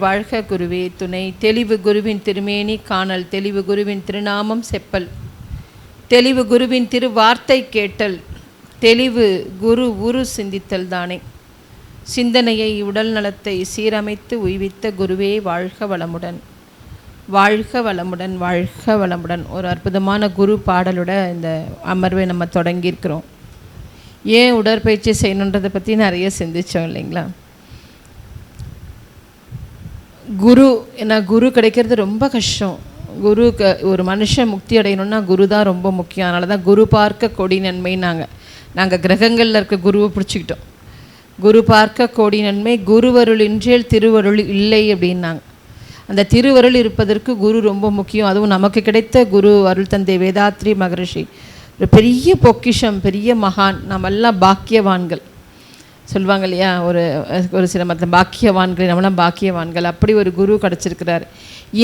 வாழ்க குருவே துணை. தெளிவு குருவின் திருமேனி காணல், தெளிவு குருவின் திருநாமம் செப்பல், தெளிவு குருவின் திரு வார்த்தை கேட்டல், தெளிவு குரு உரு சிந்தித்தல் தானே. சிந்தனையை உடல் நலத்தை சீரமைத்து உய்வித்த குருவே வாழ்க வளமுடன், வாழ்க வளமுடன், வாழ்க வளமுடன். ஒரு அற்புதமான குரு பாடலோட இந்த அமர்வை நம்ம தொடங்கியிருக்கிறோம். ஏன் உடற்பயிற்சி செய்யணுன்றதை பற்றி நிறைய சிந்தித்தோம் இல்லைங்களா. குரு ஏன்னா குரு கிடைக்கிறது ரொம்ப கஷ்டம். ஒரு மனுஷன் முக்தி அடையணும்னா குரு தான் ரொம்ப முக்கியம். அதனால தான் குரு பார்க்க கோடி நன்மை. நாங்கள் கிரகங்களில் இருக்க குருவை பிடிச்சிக்கிட்டோம். குரு பார்க்க கோடி நன்மை, குருவருள் இன்றேல் திருவருள் இல்லை அப்படின்னாங்க. அந்த திருவருள் இருப்பதற்கு குரு ரொம்ப முக்கியம். அதுவும் நமக்கு கிடைத்த குரு அருள் தந்தை வேதாத்ரி மகரிஷி ஒரு பெரிய பொக்கிஷம், பெரிய மகான். நம்மெல்லாம் பாக்கியவான்கள் சொல்லுவாங்க இல்லையா, ஒரு சில மற்ற பாக்கியவான்கள், நம்மளாம் பாக்கியவான்கள். அப்படி ஒரு குரு கிடச்சிருக்கிறார்.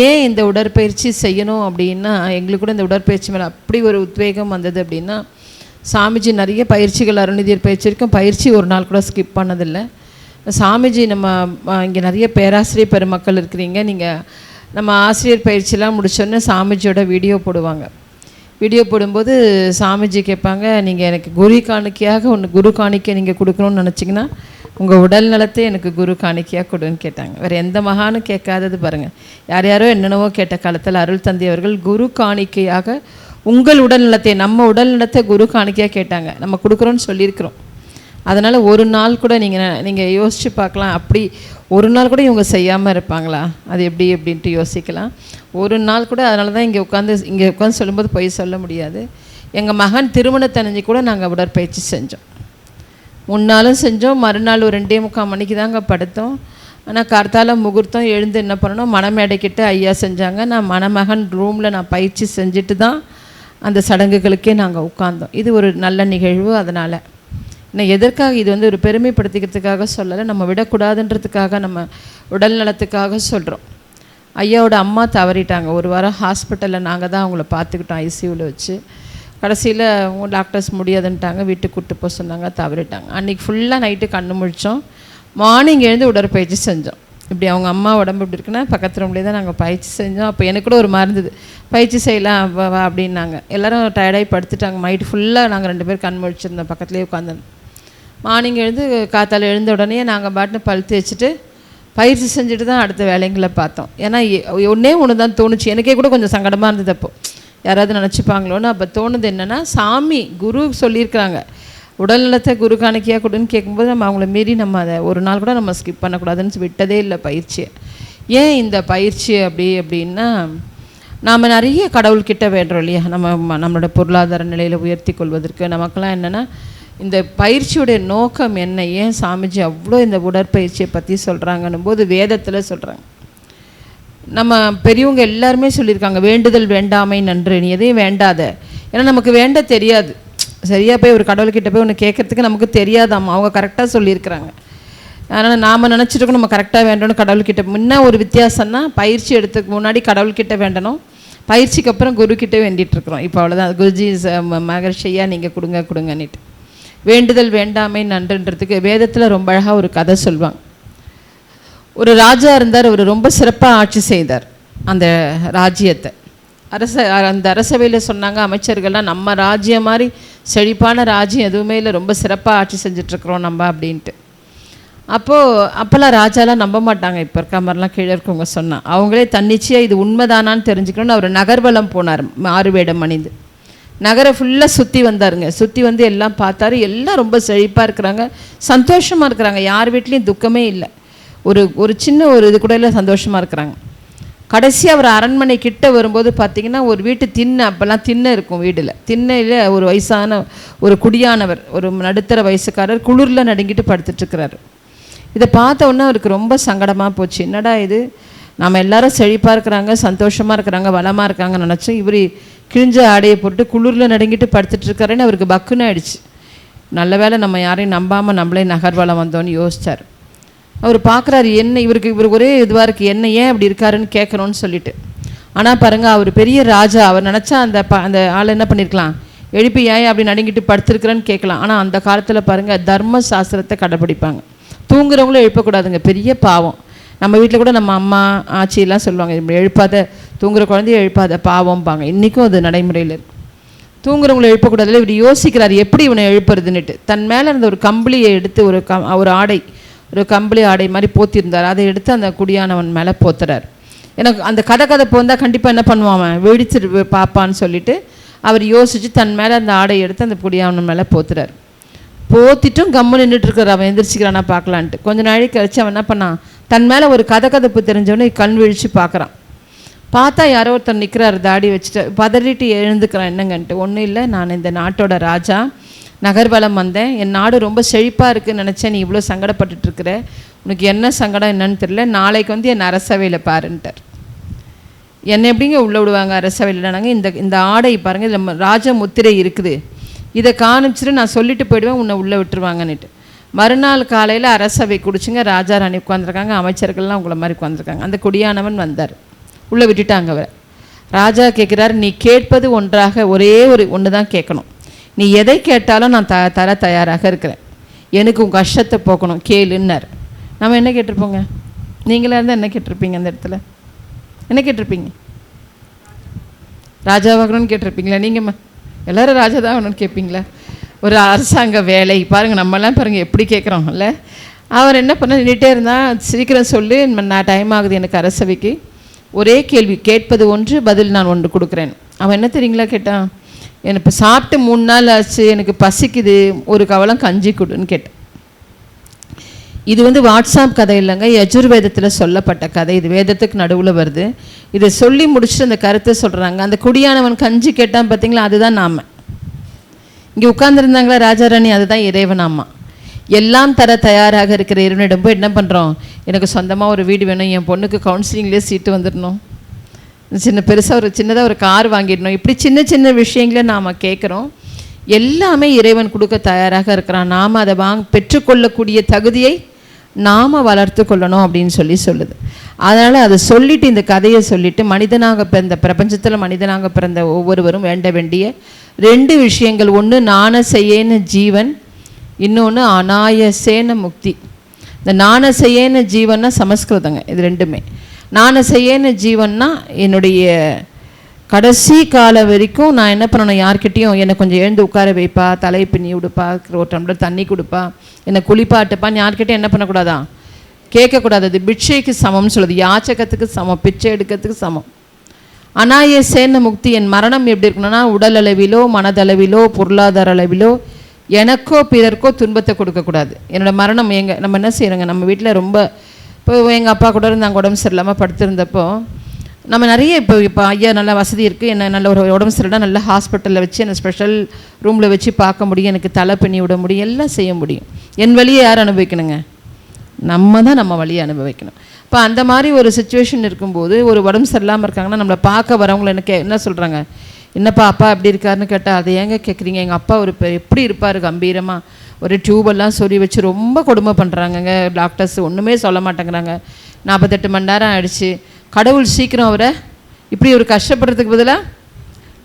ஏன் இந்த உடற்பயிற்சி செய்யணும் அப்படின்னா, எங்களுக்கு கூட இந்த உடற்பயிற்சி மேலே அப்படி ஒரு உத்வேகம் வந்தது அப்படின்னா, சாமிஜி நிறைய பயிற்சிகள் அருள்நிதியர் பயிற்சி இருக்கும், பயிற்சி ஒரு நாள் கூட ஸ்கிப் பண்ணதில்லை. சாமிஜி நம்ம இங்கே நிறைய பேராசிரியர் பெருமக்கள் இருக்கிறீங்க. நீங்கள் நம்ம ஆசிரியர் பயிற்சியெலாம் முடிச்சோன்னே சாமிஜியோட வீடியோ போடுவாங்க. வீடியோ போடும்போது சாமிஜி கேட்பாங்க, நீங்கள் எனக்கு குரு காணிக்கை நீங்கள் கொடுக்கணும்னு நினச்சிங்கன்னா உங்கள் உடல் நலத்தை எனக்கு குரு காணிக்கையாக கொடுன்னு கேட்டாங்க. வேறு எந்த மகானும் கேட்காதது பாருங்கள். யாரோ என்னென்னவோ கேட்ட காலத்தில் அருள் தந்தை அவர்கள் குரு காணிக்கையாக உங்கள் உடல் நலத்தை, நம்ம உடல் நலத்தை குரு காணிக்கையாக கேட்டாங்க. நம்ம கொடுக்குறோன்னு சொல்லியிருக்கிறோம். அதனால் ஒரு நாள் கூட நீங்கள் யோசித்து பார்க்கலாம், அப்படி ஒரு நாள் கூட இவங்க செய்யாமல் இருப்பாங்களா, அது எப்படி அப்படின்ட்டு யோசிக்கலாம். ஒரு நாள் கூட. அதனால தான் இங்கே உட்காந்து சொல்லும்போது போய் சொல்ல முடியாது. எங்கள் மகன் திருமணத்தனைஞ்சு கூட நாங்கள் உடற்பயிற்சி செஞ்சோம். முன்னாலும் செஞ்சோம், மறுநாள் ஒரு 2:45 மணிக்கு தாங்க படுத்தோம். ஆனால் கார்த்தால முகூர்த்தம் எழுந்து என்ன பண்ணணும், மணமேடைக்கிட்ட ஐயா செஞ்சாங்க. நான் மணமகன் ரூமில் நான் பயிற்சி செஞ்சுட்டு தான் அந்த சடங்குகளுக்கே நாங்கள் உட்கார்ந்தோம். இது ஒரு நல்ல நிகழ்வு. அதனால் இன்னும் எதற்காக இது ஒரு பெருமைப்படுத்திக்கிறதுக்காக சொல்லலை, நம்ம விடக்கூடாதுன்றதுக்காக, நம்ம உடல் நலத்துக்காக சொல்கிறோம். ஐயாவோட அம்மா தவறிட்டாங்க. ஒரு வாரம் ஹாஸ்பிட்டலில் நாங்கள் தான் அவங்கள பார்த்துக்கிட்டோம், ஐசியூவில் வச்சு. கடைசியில் டாக்டர்ஸ் முடியாதுன்ட்டாங்க, வீட்டுக்கு கூப்பிட்டு போக சொன்னாங்க, தவறிட்டாங்க. அன்றைக்கி ஃபுல்லாக நைட்டு கண்ணு முழித்தோம், மார்னிங் எழுந்து உடற்பயிற்சி செஞ்சோம். இப்படி அவங்க அம்மா உடம்பு இப்படி இருக்குன்னா பக்கத்து ரூம்லேயே தான் நாங்கள் பயிற்சி செஞ்சோம். அப்போ எனக்கு கூட ஒரு மருந்துது, பயிற்சி செய்யலாம் வா அப்படின்னாங்க. எல்லோரும் டயர்டாகி படுத்துட்டாங்க. நைட்டு ஃபுல்லாக நாங்கள் 2 பேர் கண் முழிச்சிருந்தோம், பக்கத்துலேயே உட்காந்துருந்தோம். மார்னிங் எழுந்து காத்தால் எழுந்த உடனே நாங்கள் பாட்டுன்னு பல் தேய்ச்சிட்டு பயிற்சி செஞ்சுட்டு தான் அடுத்த வேலைங்களை பார்த்தோம். ஏன்னா ஒன்று தான் தோணுச்சு. எனக்கே கூட கொஞ்சம் சங்கடமாக இருந்தது. அப்போது யாராவது நினச்சிப்பாங்களோன்னு. அப்போ தோணுது என்னென்னா, சாமி குரு சொல்லியிருக்கிறாங்க உடல் நலத்தை குரு காணிக்கையாக கொடுன்னு கேட்கும்போது நம்ம அவங்கள மீறி நம்ம அதை ஒரு நாள் கூட நம்ம ஸ்கிப் பண்ணக்கூடாதுன்னு விட்டதே இல்லை பயிற்சியை. ஏன் இந்த பயிற்சி அப்படின்னா, நாம் நிறைய கடவுள்கிட்ட வேண்டுறோம் இல்லையா, நம்மளோட பொருளாதார நிலையில் உயர்த்தி கொள்வதற்கு. நமக்கெல்லாம் என்னென்னா, இந்த பயிற்சியுடைய நோக்கம் என்ன, ஏன் சாமிஜி அவ்வளோ இந்த உடற்பயிற்சியை பற்றி சொல்கிறாங்கன்னும் போது வேதத்தில் சொல்கிறாங்க. நம்ம பெரியவங்க எல்லாருமே சொல்லியிருக்காங்க, வேண்டுதல் வேண்டாமை நன்று, நீ எதையும் வேண்டாத. ஏன்னா நமக்கு வேண்ட தெரியாது. சரியாக போய் ஒரு கடவுள்கிட்ட போய் ஒன்று கேட்குறதுக்கு நமக்கு தெரியாதாம்மா, அவங்க கரெக்டாக சொல்லியிருக்கிறாங்க. அதனால் நாம் நினச்சிருக்கோம் நம்ம கரெக்டாக வேண்டணும் கடவுள்கிட்ட. முன்ன ஒரு வித்தியாசம்னா, பயிற்சி எடுத்துக்கு முன்னாடி கடவுள்கிட்ட வேண்டணும், பயிற்சிக்கு அப்புறம் குருக்கிட்ட வேண்டிகிட்ருக்குறோம். இப்போ அவ்வளோதான். குருஜி மகர்ஷியா நீங்கள் கொடுங்கன்னுட்டு. வேண்டுதல் வேண்டாமை நன்றுன்றதுக்கு வேதத்தில் ரொம்ப அழகாக ஒரு கதை சொல்லுவாங்க. ஒரு ராஜா இருந்தார், அவர் ரொம்ப சிறப்பாக ஆட்சி செய்தார் அந்த ராஜ்யத்தை. அந்த அரசவையில் சொன்னாங்க அமைச்சர்கள்லாம், நம்ம ராஜ்யம் மாதிரி செழிப்பான ராஜ்யம் எதுவுமே இல்லை, ரொம்ப சிறப்பாக ஆட்சி செஞ்சிட்ருக்குறோம் நம்ம அப்படின்ட்டு. அப்போல்லாம் ராஜாலாம் நம்ப மாட்டாங்க. இப்போ இருக்க மாதிரிலாம் கீழே இருக்கவங்க சொன்னால் அவங்களே தன்னிச்சையாக இது உண்மைதானான்னு தெரிஞ்சுக்கணும்னு அவர் நகர்வலம் போனார். மாறுவேடம் அணிந்து நகரை ஃபுல்லாக சுற்றி வந்தாருங்க. சுற்றி வந்து எல்லாம் பார்த்தாரு. எல்லாம் ரொம்ப செழிப்பாக இருக்கிறாங்க, சந்தோஷமாக இருக்கிறாங்க. யார் வீட்லேயும் துக்கமே இல்லை. ஒரு சின்ன இது கூட இல்லை, சந்தோஷமாக இருக்கிறாங்க. கடைசி அவர் அரண்மனை கிட்ட வரும்போது பார்த்திங்கன்னா, ஒரு வீட்டு திண்ணை, அப்போல்லாம் திண்ணை இருக்கும் வீடில். திண்ணையில் ஒரு வயசான ஒரு குடியானவர், ஒரு நடுத்தர வயசுக்காரர் குளிரில் நடுங்கிட்டு படுத்துட்ருக்கிறாரு. இதை பார்த்த உடனே அவருக்கு ரொம்ப சங்கடமாக போச்சு. என்னடா இது, நம்ம எல்லாரும் செழிப்பாக இருக்கிறாங்க, சந்தோஷமாக இருக்கிறாங்க, வளமாக இருக்காங்கன்னு நினச்சோம். இவர் கிழிஞ்ச ஆடையை போட்டு குளிரில் நடுங்கிட்டு படுத்துட்ருக்காருன்னு அவருக்கு பக்குன்னு ஆயிடுச்சு. நல்ல வேளை நம்ம யாரையும் நம்பாமல் நம்மளே நகர்வலம் வந்தோன்னு யோசித்தார். அவர் பார்க்குறாரு, இவருக்கு ஒரே இதுவாக இருக்குது, என்ன ஏன் அப்படி இருக்காருன்னு கேட்கணும்னு சொல்லிட்டு. ஆனால் பாருங்கள், அவர் பெரிய ராஜா. அவர் நினச்சா அந்த ஆள் என்ன பண்ணியிருக்கலாம், எழுப்பி ஏன் அப்படி நடுங்கிட்டு படுத்துருக்குறேன்னு கேட்கலாம். ஆனால் அந்த காலத்தில் பாருங்கள், தர்ம சாஸ்திரத்தை கடைப்பிடிப்பாங்க. தூங்குறவங்களும் எழுப்பக்கூடாதுங்க, பெரிய பாவம். நம்ம வீட்டில் கூட நம்ம அம்மா ஆச்சியெல்லாம் சொல்லுவாங்க, இப்படி எழுப்பாத, தூங்குற குழந்தைய எழுப்பாத பாவம்பாங்க. இன்றைக்கும் அது நடைமுறையில் இருக்குது. தூங்குறவங்களை எழுப்பக்கூடாதுல. இப்படி யோசிக்கிறார் எப்படி இவனை எழுப்புறதுன்னுட்டு. தன் மேலே இருந்த ஒரு கம்பளியை எடுத்து ஒரு ஆடை, ஒரு கம்பளி ஆடை மாதிரி போத்திருந்தார். அதை எடுத்து அந்த குடியானவன் மேலே போத்துறார். எனக்கு அந்த கதை வந்தால் கண்டிப்பாக என்ன பண்ணுவான், வெடிச்சிட்டு பார்ப்பான்னு சொல்லிட்டு அவர் யோசித்து தன் மேலே அந்த ஆடை எடுத்து அந்த குடியானவன் மேலே போத்துறார். போத்திட்டும் கம்மு நின்றுட்டுருக்கார். அவன் எந்திரிச்சிக்கிறானா பார்க்கலான்ட்டு. கொஞ்சம் நாளைக்கு கழிச்சு அவன் என்ன பண்ணான், தன் மேலே ஒரு கதப்பு தெரிஞ்சவனே கண் விழித்து பார்க்குறான். பார்த்தா யாரோ ஒருத்தர் நிற்கிறார், தாடி வச்சுட்டு. பதறிட்டு எழுந்துக்கிறான். என்னங்கன்ட்டு. ஒன்றும் இல்லை, நான் இந்த நாட்டோட ராஜா, நகர்வலம் வந்தேன். என் நாடு ரொம்ப செழிப்பாக இருக்குதுன்னு நினச்சேன். நீ இவ்வளோ சங்கடப்பட்டுருக்குற, உனக்கு என்ன சங்கடம் என்னன்னு தெரியல. நாளைக்கு வந்து என் அரசவையில் பாருன்ட்டார். என்னை எப்படிங்க உள்ளே விடுவாங்க அரசவையில்னாங்க. இந்த ஆடை பாருங்கள், இதில் ராஜ முத்திரை இருக்குது, இதை காணிச்சிட்டு நான் சொல்லிட்டு போயிடுவேன், உன்னை உள்ளே விட்டுருவாங்கன்னுட்டு. மறுநாள் காலையில் அரசவை குடிச்சுங்க. ராஜா ராணி உட்காந்துருக்காங்க, அமைச்சர்கள்லாம் உங்களை மாதிரி உட்காந்துருக்காங்க. அந்த குடியானவன் வந்தார், உள்ளே விட்டுட்டாங்க அவரை. ராஜா கேட்குறாரு, நீ கேட்பது ஒன்றாக ஒரே ஒன்று தான் கேட்கணும். நீ எதை கேட்டாலும் நான் தர தயாராக இருக்கிறேன். எனக்கு உங்கள் கஷ்டத்தை போக்கணும், கேளுன்னார். நம்ம என்ன கேட்டிருப்போங்க? நீங்களாக இருந்தால் என்ன கேட்டிருப்பீங்க? அந்த இடத்துல என்ன கேட்டிருப்பீங்க? ராஜாவாகணும்னு கேட்டிருப்பீங்களா? நீங்கள் எல்லோரும் ராஜா தான் ஆகணும்னு கேட்பீங்களா? ஒரு அரசாங்க வேலை பாருங்கள், நம்மலாம் பாருங்கள் எப்படி கேட்குறோம் இல்லை. அவர் என்ன பண்ண நின்றுட்டே இருந்தால், சீக்கிரம் சொல்லு, நான் டைம் ஆகுது எனக்கு அரசவைக்கு. ஒரே கேள்வி, கேட்பது ஒன்று, பதில் நான் ஒன்று கொடுக்குறேன். அவன் என்ன தெரியுங்களா கேட்டான், எனக்கு இப்போ சாப்பிட்டு 3 நாள் ஆச்சு, எனக்கு பசிக்குது, ஒரு கவலம் கஞ்சி கொடுன்னு கேட்டேன். இது வந்து வாட்ஸ்அப் கதை இல்லைங்க, யஜுர்வேதத்தில் சொல்லப்பட்ட கதை. இது வேதத்துக்கு நடுவில் வருது. இதை சொல்லி முடிச்சுட்டு அந்த கருத்தை சொல்கிறாங்க. அந்த குடியானவன் கஞ்சி கேட்டான் பார்த்தீங்களா, அதுதான் நாம் இங்கே உட்கார்ந்துருந்தாங்களா ராஜாராணி, அதுதான் இறைவனாமா. எல்லாம் தர தயாராக இருக்கிற இறைவனிடம் போய் என்ன பண்ணுறோம், எனக்கு சொந்தமாக ஒரு வீடு வேணும், என் பொண்ணுக்கு கவுன்சிலிங்லேயே சீட்டு வந்துடணும், சின்னதாக ஒரு கார் வாங்கிடணும், இப்படி சின்ன விஷயங்கள நாம் கேட்குறோம். எல்லாமே இறைவன் கொடுக்க தயாராக இருக்கிறான். நாம் அதை பெற்றுக்கொள்ளக்கூடிய தகுதியை நாம் வளர்த்து கொள்ளணும் அப்படின்னு சொல்லுது. அதனால் அதை சொல்லிவிட்டு, இந்த கதையை சொல்லிவிட்டு, மனிதனாக பிறந்த பிரபஞ்சத்தில் மனிதனாக பிறந்த ஒவ்வொருவரும் வேண்ட வேண்டிய 2 விஷயங்கள். ஒன்று நாணசேன ஜீவன், இன்னொன்று அநாயசேன முக்தி. இந்த நாணசேன ஜீவன்னா சமஸ்கிருதங்க. இது ரெண்டுமே. நாணசேன ஜீவன்னா என்னுடைய கடைசி காலம் வரைக்கும் நான் என்ன பண்ணணும், யார்கிட்டையும் என்னை கொஞ்சம் எழுந்து உட்கார வைப்பா, தலை பின்னி விடுப்பா, ஒரு டம்ளர் தண்ணி கொடுப்பா, என்னை குளிப்பாட்டுப்பான்னு யார்கிட்டையும் என்ன பண்ணக்கூடாதான், கேட்கக்கூடாது. அது பிட்சைக்கு சமம்னு சொல்லுது, யாச்சகத்துக்கு சமம், பிச்சை எடுக்கிறதுக்கு சமம். அநாயசேன முக்தி, என் மரணம் எப்படி இருக்கணும்னா, உடல் அளவிலோ மனதளவிலோ பொருளாதார அளவிலோ எனக்கோ பிறர்க்கோ துன்பத்தை கொடுக்கக்கூடாது. என்னோடய மரணம் நம்ம என்ன செய்கிறோங்க, நம்ம வீட்டில் ரொம்ப இப்போ எங்கள் அப்பா கூட இருந்தாங்க, உடம்பு சரியில்லாமல் படுத்திருந்தப்போ நம்ம நிறைய இப்போ ஐயா நல்ல வசதி இருக்குது, என்ன நல்ல ஒரு உடம்பு சரியில்லை, நல்ல ஹாஸ்பிட்டலில் வச்சு என்னை ஸ்பெஷல் ரூமில் வச்சு பார்க்க முடியும், எனக்கு தலை பின்னி விட முடியும், எல்லாம் செய்ய முடியும். என் வழியை யார் அனுபவிக்கணுங்க? நம்ம தான் நம்ம வழியை அனுபவிக்கணும். இப்போ அந்த மாதிரி ஒரு சுச்சுவேஷன் இருக்கும்போது, ஒரு உடம்பு சரியில்லாமல் இருக்காங்கன்னா நம்மளை பார்க்க வரவங்களை என்ன சொல்கிறாங்க, என்னப்பா அப்பா எப்படி இருக்காருன்னு கேட்டால், அதை ஏங்க கேட்குறீங்க, எங்கள் அப்பா எப்படி இருப்பார் கம்பீரமாக, ஒரு டியூபெல்லாம் சொல்லி வச்சு ரொம்ப கொடுமை பண்ணுறாங்கங்க, டாக்டர்ஸ் ஒன்றுமே சொல்ல மாட்டேங்கிறாங்க, 48 மணி நேரம் ஆயிடுச்சு, கடவுள் சீக்கிரம் அவரை இப்படி ஒரு கஷ்டப்படுறதுக்கு பதிலாக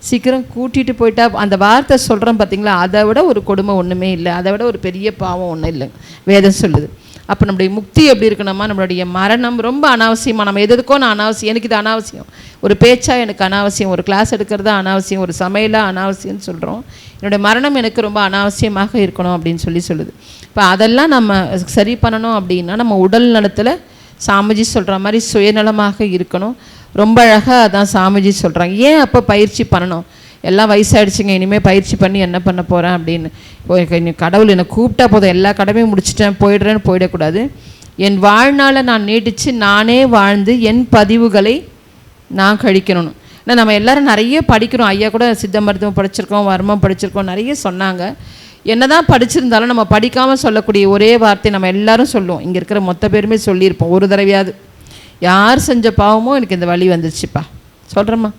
சீக்கிரம் கூட்டிகிட்டு போயிட்டா, அந்த வார்த்தை சொல்கிறோம் பார்த்தீங்களா, அதை விட ஒரு கொடுமை ஒன்றுமே இல்லை, அதை விட ஒரு பெரிய பாவம் ஒன்றும் இல்லை வேதம் சொல்லுது. அப்போ நம்மளுடைய முக்தி எப்படி இருக்கணுமா, நம்மளுடைய மரணம் ரொம்ப அனாவசியமாக, நம்ம எதுக்கோ நான் அனாவசியம், எனக்கு இது அனாவசியம், ஒரு பேச்சா எனக்கு அனாவசியம், ஒரு கிளாஸ் எடுக்கிறதா அனாவசியம், ஒரு சமையலாக அனாவசியம்னு சொல்கிறோம். என்னுடைய மரணம் எனக்கு ரொம்ப அனாவசியமாக இருக்கணும் அப்படின்னு சொல்லுது. இப்போ அதெல்லாம் நம்ம சரி பண்ணணும் அப்படின்னா, நம்ம உடல் நலத்தில் சாமிஜி சொல்கிற மாதிரி சுயநலமாக இருக்கணும். ரொம்ப அழகாக அதான் சாமிஜி சொல்கிறாங்க. ஏன் அப்போ பயிற்சி பண்ணணும், எல்லாம் வயசாகிடுச்சிங்க, இனிமேல் பயிற்சி பண்ணி என்ன பண்ண போகிறேன் அப்படின்னு. இப்போ கடவுள் என்னை கூப்பிட்டா போதும், எல்லா கடமையும் முடிச்சிட்டேன் போயிடுறேன்னு போயிடக்கூடாது. என் வாழ்நாளை நான் நீட்டிச்சு நானே வாழ்ந்து என் பதிவுகளை நான் கழிக்கணும். ஏன்னா நம்ம எல்லோரும் நிறைய படிக்கிறோம். ஐயா கூட சித்த மருத்துவம் படிச்சிருக்கோம், வர்மம் படிச்சிருக்கோம், நிறைய சொன்னாங்க. என்ன தான் படிச்சிருந்தாலும் நம்ம படிக்காமல் சொல்லக்கூடிய ஒரே வார்த்தை நம்ம எல்லோரும் சொல்லுவோம், இங்கே இருக்கிற மொத்த பேருமே சொல்லியிருப்போம் ஒரு தடவையாவது, யார் செஞ்ச பாவமோ எனக்கு இந்த வழி வந்துருச்சுப்பா சொல்கிறேம்மா,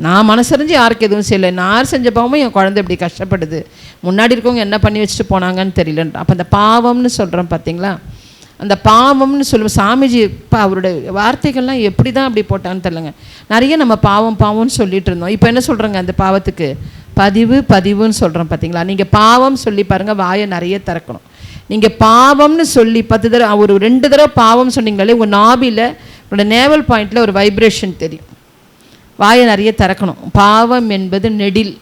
நான் மனசறிஞ்சு யாருக்கு எதுவும் செய்யலை, நான் செஞ்ச பாவமும் என் குழந்தை இப்படி கஷ்டப்படுது, முன்னாடி இருக்கவங்க என்ன பண்ணி வச்சுட்டு போனாங்கன்னு தெரியலன்ற. அப்போ அந்த பாவம்னு சொல்கிறோம் பார்த்தீங்களா, அந்த பாவம்னு சொல்லுவோம். சாமிஜி இப்போ அவருடைய வார்த்தைகள்லாம் எப்படி தான் அப்படி போட்டான்னு தெரியலங்க. நிறைய நம்ம பாவம்னு சொல்லிட்டு இருந்தோம். இப்போ என்ன சொல்கிறோங்க, அந்த பாவத்துக்கு பதிவுன்னு சொல்கிறோம் பார்த்தீங்களா. நீங்கள் பாவம் சொல்லி பாருங்கள், வாயை நிறைய திறக்கணும். நீங்கள் பாவம்னு சொல்லி 10 தடவை ஒரு 2 தடவை பாவம் சொன்னீங்களே உங்கள் நாபியில் உங்களோட நேவல் பாயிண்டில் ஒரு வைப்ரேஷன் தெரியும். வாயை நிறைய திறக்கணும். பாவம் என்பது நெடில்,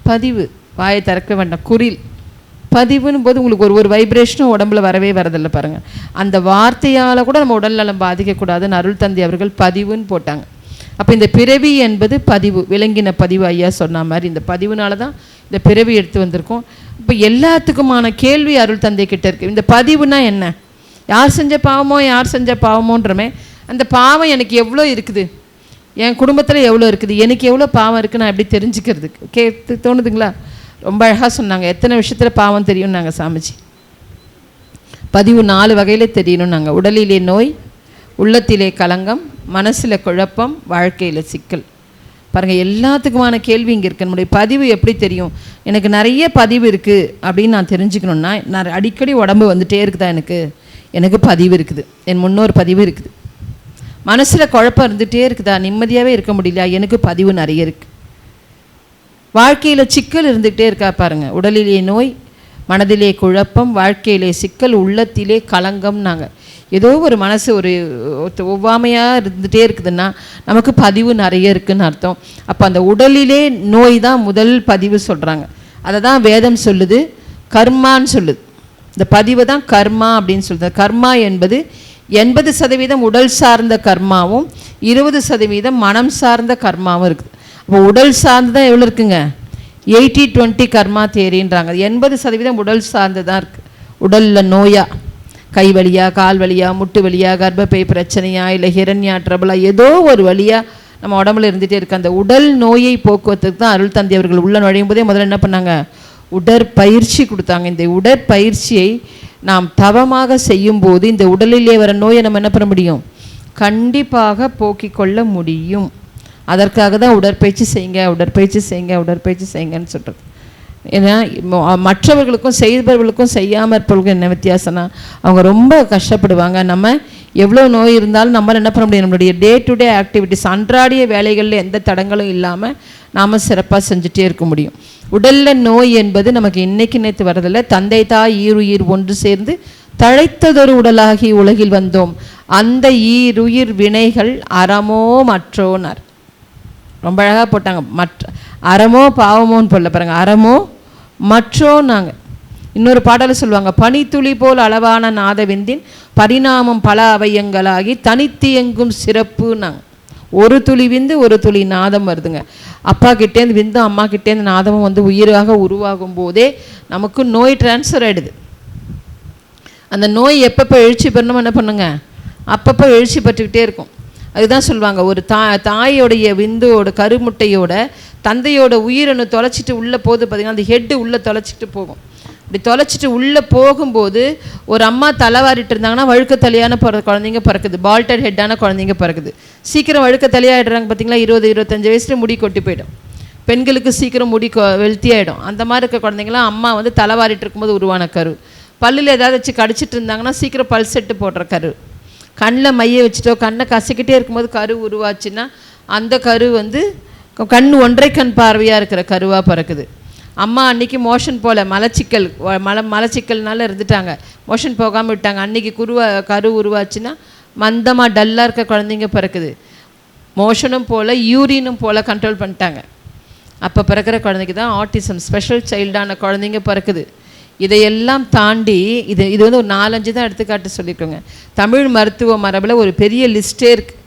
பதிவு. வாயை திறக்க வேண்டாம், குறில். பதிவுன்னு போது உங்களுக்கு ஒரு வைப்ரேஷனும் உடம்புல வரவே வரதில்லை பாருங்கள். அந்த வார்த்தையால் கூட நம்ம உடல் நலம் பாதிக்கக்கூடாதுன்னு அருள் தந்தை அவர்கள் பதிவுன்னு போட்டாங்க. அப்போ இந்த பிறவி என்பது பதிவு, விலங்கின பதிவு. ஐயா சொன்ன மாதிரி இந்த பதிவுனால தான் இந்த பிறவி எடுத்து வந்திருக்கோம். இப்போ எல்லாத்துக்குமான கேள்வி அருள் தந்தை கிட்ட இருக்குது. இந்த பதிவுனா என்ன? யார் செஞ்ச பாவமோ யார் செஞ்ச பாவமோன்றமே, அந்த பாவம் எனக்கு எவ்வளோ இருக்குது, என் குடும்பத்தில் எவ்வளோ இருக்குது, எனக்கு எவ்வளோ பாவம் இருக்குது, நான் எப்படி தெரிஞ்சுக்கிறதுக்கு தோணுதுங்களா? ரொம்ப அழகாக சொன்னாங்க. எத்தனை விஷயத்தில் பாவம் தெரியும் நாங்கள் சாமிச்சு. பதிவு 4 வகையில் தெரியணும் நாங்கள். உடலிலே நோய், உள்ளத்திலே கலங்கம், மனசில் குழப்பம், வாழ்க்கையில் சிக்கல். பாருங்கள், எல்லாத்துக்குமான கேள்வி இங்கே இருக்குது. நம்முடைய பதிவு எப்படி தெரியும்? எனக்கு நிறைய பதிவு இருக்குது அப்படின்னு நான் தெரிஞ்சுக்கணுன்னா, நான் அடிக்கடி உடம்பு வந்துகிட்டே இருக்குதா, எனக்கு பதிவு இருக்குது, என் முன்னோர் பதிவு இருக்குது. மனசில் குழப்பம் இருந்துகிட்டே இருக்குதா, நிம்மதியாகவே இருக்க முடியல, எனக்கு பதிவு நிறைய இருக்குது. வாழ்க்கையில் சிக்கல் இருந்துகிட்டே இருக்கா பாருங்கள். உடலிலே நோய், மனதிலே குழப்பம், வாழ்க்கையிலே சிக்கல், உள்ளத்திலே கலங்கம். நாங்கள் ஏதோ ஒரு மனசு ஒரு ஒவ்வாமையாக இருந்துகிட்டே இருக்குதுன்னா நமக்கு பதிவு நிறைய இருக்குதுன்னு அர்த்தம். அப்போ அந்த உடலிலே நோய் தான் முதல் பதிவு சொல்கிறாங்க. அதை தான் வேதம் சொல்லுது, கர்மான்னு சொல்லுது. இந்த பதிவு தான் கர்மா அப்படின்னு சொல்லுது. கர்மா என்பது 80% உடல் சார்ந்த கர்மாவும் 20% மனம் சார்ந்த கர்மாவும் இருக்குது. அப்போ உடல் சார்ந்து தான் எவ்வளோ இருக்குங்க? 80-20 கர்மா தேரின்றாங்க. 80% உடல் சார்ந்து தான் இருக்குது. உடலில் நோயா, கை வலியா, கால் வலியா, முட்டு வலியா, கர்ப்பப்பை பிரச்சனையா, இல்லை ஹிரண்யா ட்ரபிளா, ஏதோ ஒரு வழியாக நம்ம உடம்புல இருந்துகிட்டே இருக்குது. அந்த உடல் நோயை போக்குவதற்கு தான் அருள் தந்தை அவர்கள் உள்ள நுழையும் போதே முதல்ல என்ன பண்ணாங்க? உடற்பயிற்சி கொடுத்தாங்க. இந்த உடற்பயிற்சியை நாம் தவமாக செய்யும்போது இந்த உடலிலே வர நோயை நம்ம என்ன பண்ண முடியும்? கண்டிப்பாக போக்கிக் கொள்ள முடியும். அதற்காக தான் உடற்பயிற்சி செய்யுங்க, உடற்பயிற்சி செய்யுங்க, உடற்பயிற்சி செய்யுங்கன்னு சொல்கிறது. ஏன்னா மற்றவர்களுக்கும் செய்பவர்களுக்கும் செய்யாமல் இருப்பவர்களுக்கும் என்ன வித்தியாசம்னா, அவங்க ரொம்ப கஷ்டப்படுவாங்க. நம்ம எவ்வளோ நோய் இருந்தாலும் நம்மளால் என்ன பண்ண முடியும்? நம்மளுடைய டே டு டே ஆக்டிவிட்டிஸ், அன்றாடிய வேலைகளில் எந்த தடங்களும் இல்லாமல் நாம் சிறப்பாக செஞ்சுட்டே இருக்க முடியும். உடலில் நோய் என்பது நமக்கு இன்னைக்கு நேற்று வரதில்லை. தந்தை தாய் ஈருயிர் ஒன்று சேர்ந்து தழைத்ததொரு உடலாகி உலகில் வந்தோம், அந்த ஈருயிர் வினைகள் அறமோ மற்றோனார். ரொம்ப அழகாக போட்டாங்க. அறமோ பாவமோன்னு போடல பாருங்கள், அறமோ மற்றோ. நாங்கள் இன்னொரு பாடலை சொல்லுவாங்க, பனித்துளி போல் அளவான நாதவிந்தின் பரிணாமம் பல அவயங்களாகி தனித்து எங்கும் சிறப்பு. நாங்கள் ஒரு துளி விந்து ஒரு துளி நாதம் வருதுங்க. அப்பா கிட்டேருந்து விந்தும் அம்மா கிட்டேருந்து நாதமும் வந்து உயிராக உருவாகும் போதே நமக்கு நோய் டிரான்ஸ்ஃபர் ஆகிடுது. அந்த நோய் எப்பப்போ எழுச்சி பெறணும் என்ன பண்ணுங்க? அப்பப்போ எழுச்சி பெற்றுக்கிட்டே இருக்கும். அதுதான் சொல்லுவாங்க, ஒரு தாயோடைய விந்தோட கருமுட்டையோட தந்தையோட உயிரணு தொலைச்சிட்டு உள்ளே போகுது பார்த்திங்கன்னா, அந்த ஹெட்டு உள்ளே தொலைச்சிட்டு போகும். இப்படி தொலைச்சிட்டு உள்ளே போகும்போது ஒரு அம்மா தலைவாரிட்டு இருந்தாங்கன்னா வழுக்க தலையான குழந்தைங்க பிறக்குது, பால்டர் ஹெட்டான குழந்தைங்க பிறக்குது. சீக்கிரம் வழுக்க தலையாகிடுறாங்க பார்த்திங்களா, 20-25 வயசில் முடி கொட்டி போயிடும். பெண்களுக்கு சீக்கிரம் முடி வெளுத்தியாகிடும். அந்த மாதிரி இருக்க குழந்தைங்களாம் அம்மா வந்து தலைவாரிட்டு இருக்கும்போது உருவான கரு. பல்லில் ஏதாவது வச்சு கடிச்சிட்டு இருந்தாங்கன்னா சீக்கிரம் பல் செட்டு போடுற கரு. கண்ணில் மைய வச்சுட்டோ கண்ணை கசக்கிட்டே இருக்கும்போது கரு உருவாச்சுன்னா அந்த கரு வந்து கண் ஒன்றை கண் பார்வையாக இருக்கிற கருவாக பிறக்குது. அம்மா அன்றைக்கி மோஷன் போல் மலச்சிக்கல்னால இருந்துட்டாங்க, மோஷன் போகாமல் விட்டாங்க. அன்றைக்கி கரு உருவாச்சுன்னா மந்தமாக டல்லாக இருக்க குழந்தைங்க பிறக்குது. மோஷனும் போல் யூரினும் போல் கண்ட்ரோல் பண்ணிட்டாங்க. அப்போ பிறக்கிற குழந்தைக்கு தான் ஆட்டிசம், ஸ்பெஷல் சைல்டான குழந்தைங்க பிறக்குது. இதையெல்லாம் தாண்டி இது வந்து ஒரு 4-5 தான் எடுத்துக்காட்டு சொல்லியிருக்கோங்க. தமிழ் மருத்துவ மரபில் ஒரு பெரிய லிஸ்ட்டே இருக்குது.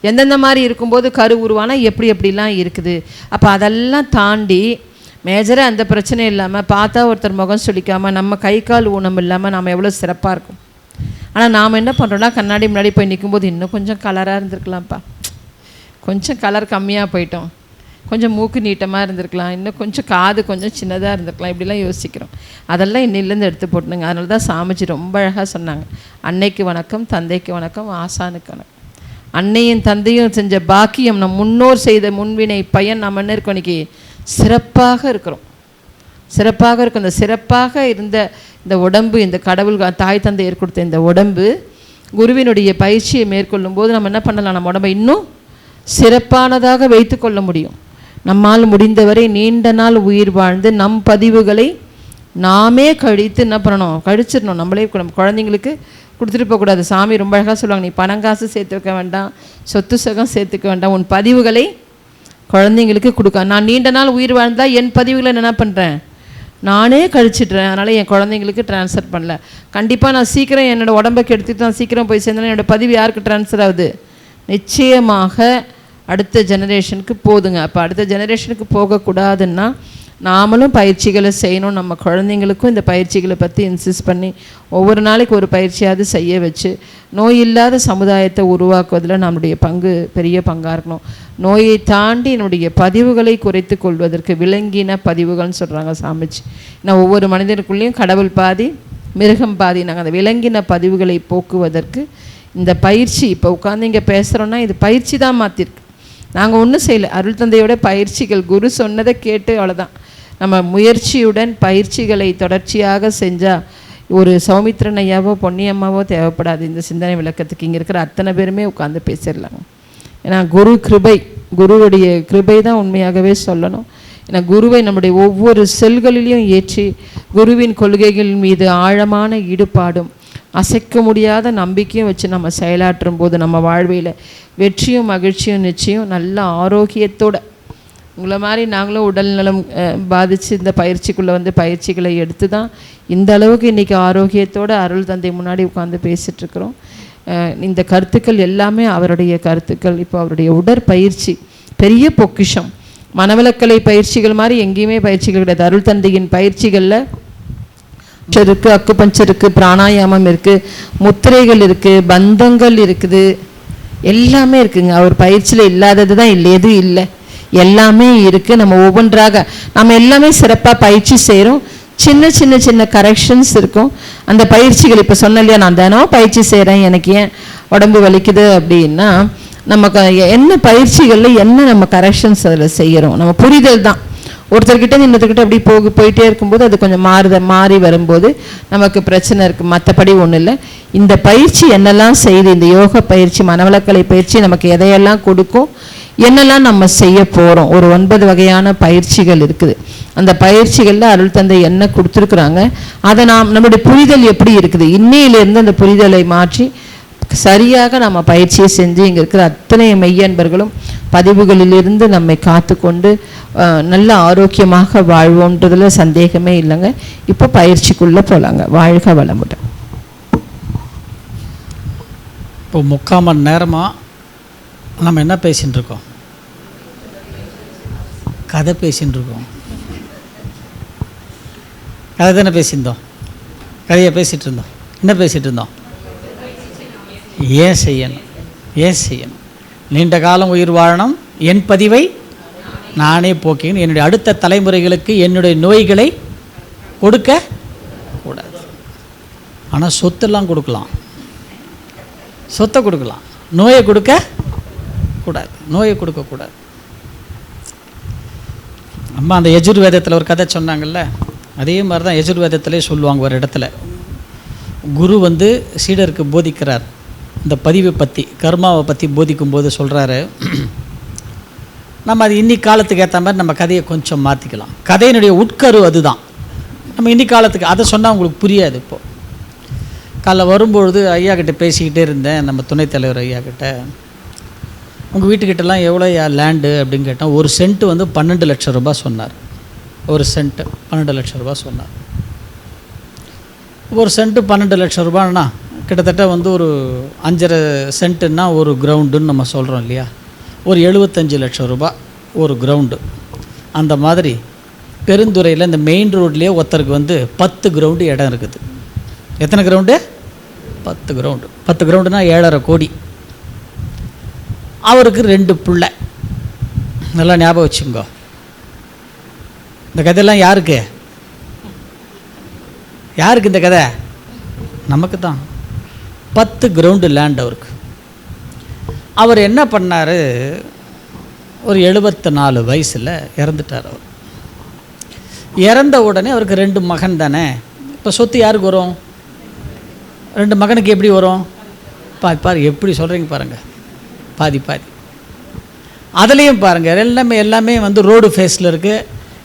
எந்தெந்த மாதிரி இருக்கும்போது கரு உருவானா எப்படிலாம் இருக்குது. அப்போ அதெல்லாம் தாண்டி மேஜராக அந்த பிரச்சனை இல்லாமல் பார்த்தா ஒருத்தர் முகம் சொல்லிக்காமல் நம்ம கை கால் ஊனம் இல்லாமல் நாம் எவ்வளோ சிறப்பாக இருக்கும். ஆனால் நாம் என்ன பண்ணுறோன்னா, கண்ணாடி முன்னாடி போய் நிற்கும்போது இன்னும் கொஞ்சம் கலராக இருந்திருக்கலாம்ப்பா, கொஞ்சம் கலர் கம்மியாக போயிட்டோம், கொஞ்சம் மூக்கு நீட்டமாக இருந்திருக்கலாம், இன்னும் கொஞ்சம் காது கொஞ்சம் சின்னதாக இருந்திருக்கலாம், இப்படிலாம் யோசிக்கிறோம். அதெல்லாம் இன்னிலேருந்து எடுத்து போட்டுனுங்க. அதனால தான் சாமிஜி ரொம்ப அழகாக சொன்னாங்க, அன்னைக்கு வணக்கம், தந்தைக்கு வணக்கம், ஆசானுக்கு வணக்கம். அன்னையும் தந்தையும் செஞ்ச பாக்கியம், நம் முன்னோர் செய்த முன்வினை பயன் நம்ம என்ன இருக்கோம், இன்றைக்கி சிறப்பாக இருக்கிறோம், சிறப்பாக இருக்கும். இந்த சிறப்பாக இருந்த இந்த உடம்பு, இந்த கடவுள் தாய் தந்தை ஏற்படுத்த இந்த உடம்பு குருவினுடைய பயிற்சியை மேற்கொள்ளும் போது நம்ம என்ன பண்ணலாம், நம்ம உடம்பை இன்னும் சிறப்பானதாக வைத்து கொள்ள முடியும். நம்மால் முடிந்தவரை நீண்ட நாள் உயிர் வாழ்ந்து நம் பதிவுகளை நாமே கழித்து என்ன பண்ணணும், கழிச்சிடணும். நம்மளே குழந்தைங்களுக்கு கொடுத்துட்டு போகக்கூடாது. சாமி ரொம்ப அழகாக சொல்லுவாங்க, நீ பணம் காசு சேர்த்து வைக்க வேண்டாம், சொத்து சுகம் சேர்த்துக்க வேண்டாம், உன் பதிவுகளை குழந்தைங்களுக்கு கொடுக்க. நான் நீண்ட நாள் உயிர் வாழ்ந்தால் என் பதிவுகளை என்ன பண்ணுறேன், நானே கழிச்சிட்றேன். அதனால் என் குழந்தைங்களுக்கு ட்ரான்ஸ்ஃபர் பண்ணல. கண்டிப்பாக நான் சீக்கிரம் என்னோடய உடம்புக்கு எடுத்துகிட்டு நான் சீக்கிரம் போய் சேர்ந்தேன்னா என்னோடய பதிவு யாருக்கு ட்ரான்ஸ்ஃபர் ஆகுது, நிச்சயமாக அடுத்த ஜெனரேஷனுக்கு போதுங்க. அப்போ அடுத்த ஜெனரேஷனுக்கு போகக்கூடாதுன்னா நாமளும் பயிற்சிகளை செய்யணும். நம்ம குழந்தைங்களுக்கும் இந்த பயிற்சிகளை பற்றி இன்சிஸ்ட் பண்ணி ஒவ்வொரு நாளைக்கு ஒரு பயிற்சியாவது செய்ய வச்சு நோய் இல்லாத சமுதாயத்தை உருவாக்குவதில் நம்முடைய பங்கு பெரிய பங்காக இருக்கணும். நோயை தாண்டி என்னுடைய பதிவுகளை குறைத்து கொள்வதற்கு விலங்கின பதிவுகள்னு சொல்கிறாங்க சாமிச்சு. நான் ஒவ்வொரு மனிதனுக்குள்ளேயும் கடவுள் பாதி மிருகம் பாதி. நாங்கள் அந்த விலங்கின பதிவுகளை போக்குவதற்கு இந்த பயிற்சி, இப்போ உட்காந்து இங்கே பேசுகிறோன்னா இது பயிற்சி தான் மாற்றிருக்கு. நாங்கள் ஒன்றும் செய்யலை. அருள் தந்தையோட பயிற்சிகள், குரு சொன்னதை கேட்டு அவ்வளோதான். நம்ம முயற்சியுடன் பயிற்சிகளை தொடர்ச்சியாக செஞ்சால் ஒரு சௌமித்ரன் ஐயாவோ பொன்னியம்மாவோ தேவைப்படாது. இந்த சிந்தனை விளக்கத்துக்கு இங்கே இருக்கிற அத்தனை பேருமே உட்காந்து பேசிடலாங்க. ஏன்னா குரு கிருபை, குருவுடைய கிருபை தான் உண்மையாகவே சொல்லணும். ஏன்னா குருவை நம்முடைய ஒவ்வொரு செல்களிலையும் ஏற்றி குருவின் கொள்கைகள் மீது ஆழமான ஈடுபாடும் அசைக்க முடியாத நம்பிக்கையும் வச்சு நம்ம செயலாற்றும் போது நம்ம வாழ்வையில் வெற்றியும் மகிழ்ச்சியும் நிச்சயம் நல்ல ஆரோக்கியத்தோடு. உங்களை மாதிரி நாங்களும் உடல் நலம் பாதித்து இந்த பயிற்சிக்குள்ளே வந்து பயிற்சிகளை எடுத்து தான் இந்த அளவுக்கு இன்றைக்கி ஆரோக்கியத்தோடு அருள் தந்தை முன்னாடி உட்காந்து பேசிகிட்ருக்குறோம். இந்த கருத்துக்கள் எல்லாமே அவருடைய கருத்துக்கள். இப்போ அவருடைய உடற்பயிற்சி பெரிய பொக்கிஷம். மனவளக்கலை பயிற்சிகள் மாதிரி எங்கேயுமே பயிற்சிகள் கிடையாது. அருள் தந்தையின் பயிற்சிகளில் இருக்குது, அக்குபஞ்சர் இருக்குது, பிராணாயாமம் இருக்குது, முத்திரைகள் இருக்குது, பந்தங்கள் இருக்குது, எல்லாமே இருக்குங்க. அவர் பயிற்சியில் இல்லாதது தான் இல்லை, எதுவும் இல்லை, எல்லாமே இருக்குது. நம்ம ஒவ்வொன்றாக நம்ம எல்லாமே சிறப்பாக பயிற்சி செய்கிறோம். சின்ன சின்ன சின்ன கரெக்ஷன்ஸ் இருக்கும் அந்த பயிற்சிகள். இப்போ சொன்ன இல்லையா, நான் தினம் பயிற்சி செய்கிறேன், எனக்கு ஏன் உடம்பு வலிக்குது அப்படின்னா, நமக்கு என்ன பயிற்சிகளில் என்ன நம்ம கரெக்ஷன்ஸ் அதில் செய்கிறோம், நம்ம புரிதல் தான். ஒருத்தர்கிட்ட இன்னொருத்தர்கிட்ட அப்படி போயிட்டே இருக்கும்போது அது கொஞ்சம் மாறி வரும்போது நமக்கு பிரச்சனை இருக்குது. மற்றபடி ஒன்றும் இல்லை. இந்த பயிற்சி என்னெல்லாம் செய்து, இந்த யோக பயிற்சி மனவளக்கலை பயிற்சி நமக்கு எதையெல்லாம் கொடுக்கும், என்னெல்லாம் நம்ம செய்ய போகிறோம். ஒரு 9 வகையான பயிற்சிகள் இருக்குது. அந்த பயிற்சிகளில் அருள் தந்தை என்ன கொடுத்துருக்குறாங்க, அதை நம்முடைய புரிதல் எப்படி இருக்குது, இன்னையிலேருந்து அந்த புரிதலை மாற்றி சரியாக நம்ம பயிற்சியை செஞ்சு இங்கே இருக்கிற அத்தனை மெய்யன்பர்களும் பதிவுகளிலிருந்து நம்மை காத்து கொண்டு நல்ல ஆரோக்கியமாக வாழ்வோன்றதுல சந்தேகமே இல்லைங்க. இப்போ பயிற்சிக்குள்ளே போகலாங்க. வாழ்க வளமுடன். இப்போ 3/4 மணி நேரமாக நம்ம என்ன பேசின்னு இருக்கோம், கதை பேசின்னு இருக்கோம். கதை தானே பேசியிருந்தோம், கதையை பேசிகிட்டு இருந்தோம். என்ன பேசிகிட்டு இருந்தோம், ஏன் செய்யணும், நீண்ட காலம் உயிர் வாழணும், என் பதிவை நானே போக்கின்னு, என்னுடைய அடுத்த தலைமுறைகளுக்கு என்னுடைய நோய்களை கொடுக்க கூடாது. ஆனால் சொத்தெல்லாம் கொடுக்கலாம், சொத்தை கொடுக்கலாம், நோயை கொடுக்கக்கூடாது, அம்மா அந்த யஜுர்வேதத்தில் ஒரு கதை சொன்னாங்கல்ல, அதே மாதிரி தான் யஜுர்வேதத்திலே சொல்லுவாங்க. ஒரு இடத்துல குரு சீடருக்கு போதிக்கிறார். இந்த பதிவை பற்றி, கர்மாவை பற்றி போதிக்கும்போது சொல்கிறாரு, நம்ம அது இன்னி காலத்துக்கு ஏற்ற மாதிரி நம்ம கதையை கொஞ்சம் மாற்றிக்கலாம். கதையினுடைய உட்கரு அதுதான். நம்ம இன்னி காலத்துக்கு அதை சொன்னால் உங்களுக்கு புரியாது. இப்போது காலைல வரும்பொழுது ஐயா கிட்டே பேசிக்கிட்டே இருந்தேன், நம்ம துணைத் தலைவர் ஐயா கிட்ட, உங்கள் வீட்டுக்கிட்டலாம் எவ்வளோ லேண்டு அப்படின்னு கேட்டேன். ஒரு சென்ட்டு 12 லட்சம் ரூபாய் சொன்னார். ஒரு சென்ட்டு 12 லட்சம் ரூபாய் சொன்னார். ஒரு சென்ட்டு 12 லட்சம் ரூபான்னா கிட்டத்தட்ட ஒரு 5.5 சென்ட்டுன்னா ஒரு கிரவுண்டுன்னு நம்ம சொல்கிறோம் இல்லையா, ஒரு 75 லட்சம் ரூபாய் ஒரு கிரவுண்டு. அந்த மாதிரி பெருந்துறையில் இந்த மெயின் ரோட்லேயே ஒருத்தருக்கு 10 கிரவுண்டு இடம் இருக்குது. எத்தனை கிரவுண்டு? 10 கிரவுண்டு. 10 கிரவுண்டுனா 7.5 கோடி. அவருக்கு 2 பிள்ளை. நல்லா ஞாபகம் வச்சுங்கோ. இந்த கதையெல்லாம் யாருக்கு இந்த கதை? நமக்கு தான். 10 கிரவுண்டு லேண்ட் அவருக்கு. அவர் என்ன பண்ணார், ஒரு 74 வயசில் இறந்துட்டார். அவர் இறந்த உடனே அவருக்கு 2 மகன் தானே. இப்போ சொத்து யாருக்கு வரும்? 2 மகனுக்கு எப்படி வரும்? பாரு எப்படி சொல்கிறீங்க பாருங்கள், பாதி. அதுலேயும் பாருங்கள், எல்லாமே ரோடு ஃபேஸில் இருக்குது.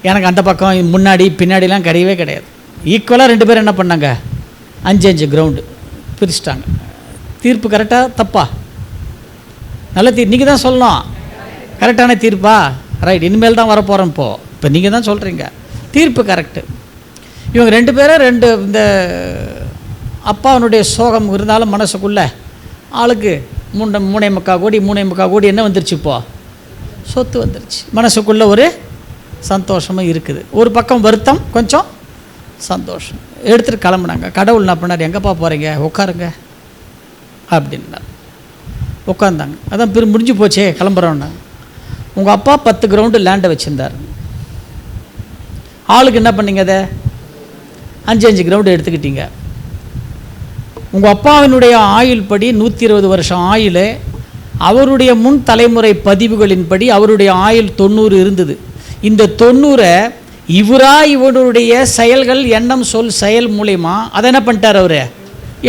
எனக்கு அந்த பக்கம் முன்னாடி பின்னாடிலாம் கிடையவே கிடையாது. ஈக்குவலாக 2 பேரும் என்ன பண்ணாங்க, 5 கிரவுண்டு பிரிச்சிட்டாங்க. தீர்ப்பு கரெக்டாக தப்பா? நல்ல நீங்கள் தான் சொல்லணும். கரெக்டான தீர்ப்பா? ரைட், இனிமேல் தான் வரப்போகிறோம். இப்போ நீங்கள் தான் சொல்கிறீங்க தீர்ப்பு கரெக்டு. இவங்க 2 பேரும் இந்த அப்பாவனுடைய சோகம் இருந்தாலும் மனசுக்குள்ளே ஆளுக்கு 3.25 கோடி என்ன வந்துருச்சு, இப்போது சொத்து வந்துருச்சு. மனசுக்குள்ளே ஒரு சந்தோஷமாக இருக்குது, ஒரு பக்கம் வருத்தம், கொஞ்சம் சந்தோஷம். எடுத்துகிட்டு கிளம்புனாங்க. கடவுள் என்ன பண்ணார், எங்கேப்பா போகிறீங்க, உட்காருங்க அப்படின்னார். உட்காந்தாங்க. அதான் முடிஞ்சு போச்சே, கிளம்புறோன்னா. உங்கள் அப்பா 10 கிரவுண்டு லேண்டை வச்சுருந்தார். ஆளுக்கு என்ன பண்ணீங்க, அதை 5 கிரவுண்டு எடுத்துக்கிட்டீங்க. உங்கள் அப்பாவினுடைய ஆயுள் படி 120 வருஷம் ஆயுள். அவருடைய முன் தலைமுறை பதிவுகளின்படி அவருடைய ஆயுள் 90 இருந்தது. இந்த 90 இவருடைய செயல்கள், எண்ணம், சொல், செயல் மூலயமா அதை என்ன பண்ணிட்டார், அவர்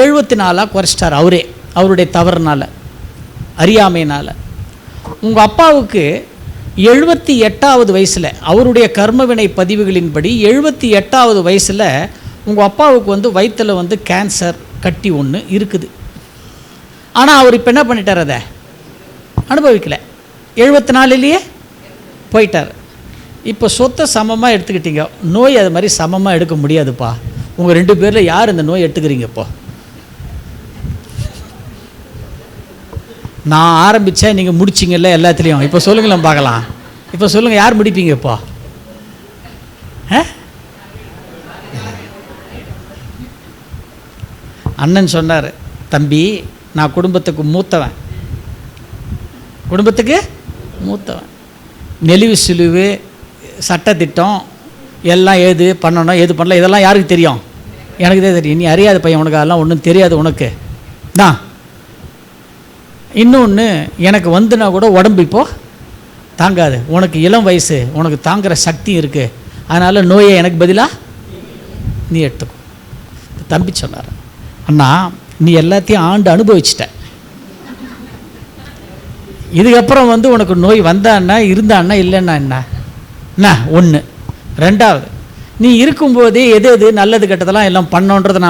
74 குறைச்சிட்டார். அவருடைய தவறுனால, அறியாமையினால். உங்கள் அப்பாவுக்கு 78வது வயசில், அவருடைய கர்மவினை பதிவுகளின்படி 78வது வயசில் உங்கள் அப்பாவுக்கு வயிற்றில் கேன்சர் கட்டி ஒன்று இருக்குது. ஆனால் அவர் இப்போ என்ன பண்ணிட்டார், அதை அனுபவிக்கலை. 74லேயே போயிட்டார். இப்போ சொத்தை சமமாக எடுத்துக்கிட்டீங்க. நோய் அது மாதிரி சமமாக எடுக்க முடியாதுப்பா. உங்கள் 2 பேரில் யார் இந்த நோய் எடுத்துக்கிறீங்க? இப்போ நான் ஆரம்பித்தேன், நீங்கள் முடிச்சிங்கல்ல எல்லாத்துலேயும். இப்போ சொல்லுங்களேன் பார்க்கலாம். இப்போ சொல்லுங்கள், யார் முடிப்பீங்க இப்போ? அண்ணன் சொன்னார், தம்பி நான் குடும்பத்துக்கு மூத்தவன், நெளிவு சுழிவு சட்டத்திட்டம் எல்லாம் ஏது பண்ணணும் ஏது பண்ணல இதெல்லாம் யாருக்கு தெரியும்? எனக்கு தான் தெரியும். நீ அறியாத பையன், உனக்கு அதெல்லாம் ஒன்றும் தெரியாது. உனக்கு தான் இன்னொன்று, எனக்கு நான் கூட உடம்பு இப்போது தாங்காது. உனக்கு இளம் வயசு, உனக்கு தாங்குகிற சக்தி இருக்குது. அதனால் நோயை எனக்கு பதிலாக நீ எடுத்துக்கோ. தம்பி சொன்னார், அண்ணா நீ எல்லாத்தையும் ஆண்டு அனுபவிச்சிட்ட. இதுக்கப்புறம் உனக்கு நோய் வந்தான்னா இருந்தான்னா இல்லைன்னா என்ன ஒன்று. ரெண்டாவது, நீ இருக்கும்போதே எது நல்லது கெட்டதெல்லாம் எல்லாம் பண்ணோன்றதை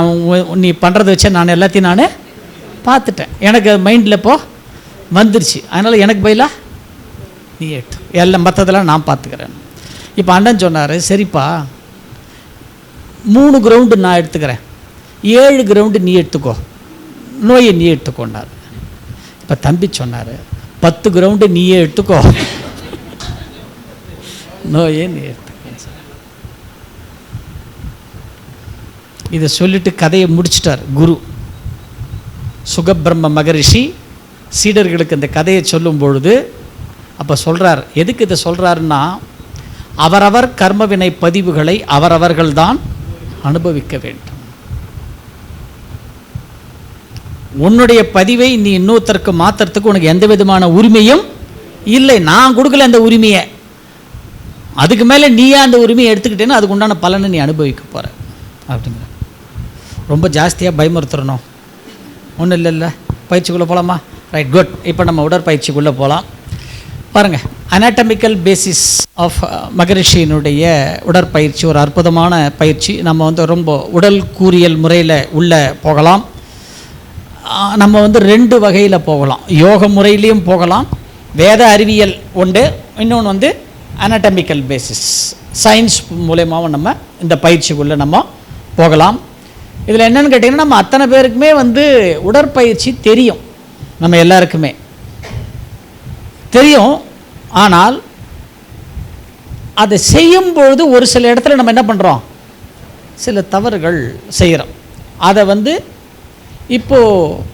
நீ பண்ணுறதை வச்சு நான் எல்லாத்தையும் நான் பார்த்துட்டேன். எனக்கு மைண்டில் இப்போது வந்துருச்சு. அதனால் எனக்கு பதிலாக நீ எடுத்து எல்லாம் மற்றதெல்லாம் நான் பார்த்துக்கிறேன். இப்போ அண்ணன் சொன்னார், சரிப்பா 3 கிரவுண்டு நான் எடுத்துக்கிறேன், 7 கிரவுண்டு நீ எடுத்துக்கோ, நோயை நீ எடுத்துக்கோன்னார். இப்போ தம்பி சொன்னார், 10 கிரவுண்டு நீயே எடுத்துக்கோ, நோயே நீ எடுத்துக்கோ. இதை சொல்லிட்டு கதையை முடிச்சிட்டார் குரு. சுகபிரம்ம மகரிஷி சீடர்களுக்கு இந்த கதையை சொல்லும் பொழுது அப்போ சொல்கிறார். எதுக்கு இதை சொல்கிறாருன்னா, அவரவர் கர்மவினை பதிவுகளை அவரவர்கள்தான் அனுபவிக்க வேண்டும். உன்னுடைய பதிவை நீ இன்னொருத்தருக்கு மாற்றுறதுக்கு உனக்கு எந்த விதமான உரிமையும் இல்லை. நான் கொடுக்கல அந்த உரிமையை. அதுக்கு மேலே நீயே அந்த உரிமையை எடுத்துக்கிட்டேன்னா அதுக்கு உண்டான பலனை நீ அனுபவிக்க போகிற அப்படிங்கிற. ரொம்ப ஜாஸ்தியாக பயமுறுத்துறணும் ஒன்றும் இல்லைல்ல. பயிற்சிக்குள்ளே போகலாமா? Right, good. இப்போ நம்ம உடற்பயிற்சிக்குள்ளே போகலாம். பாருங்கள், அனாட்டமிக்கல் பேசிஸ் ஆஃப் மகரிஷியினுடைய உடற்பயிற்சி ஒரு அற்புதமான பயிற்சி. நம்ம ரொம்ப உடல் கூறியல் முறையில் உள்ளே போகலாம். நம்ம 2 வகையில் போகலாம். யோக முறையிலையும் போகலாம், வேத அறிவியல் உண்டு. இன்னொன்று அனாட்டமிக்கல் பேசிஸ் சயின்ஸ் மூலயமாவும் நம்ம இந்த பயிற்சிக்குள்ளே நம்ம போகலாம். இதில் என்னென்னு கேட்டிங்கன்னா, நம்ம அத்தனை பேருக்குமே உடற்பயிற்சி தெரியும். நம்ம எல்லாருக்குமே தெரியும். ஆனால் அதை செய்யும்பொழுது ஒரு சில இடத்துல நம்ம என்ன பண்ணுறோம், சில தவறுகள் செய்கிறோம். அதை இப்போது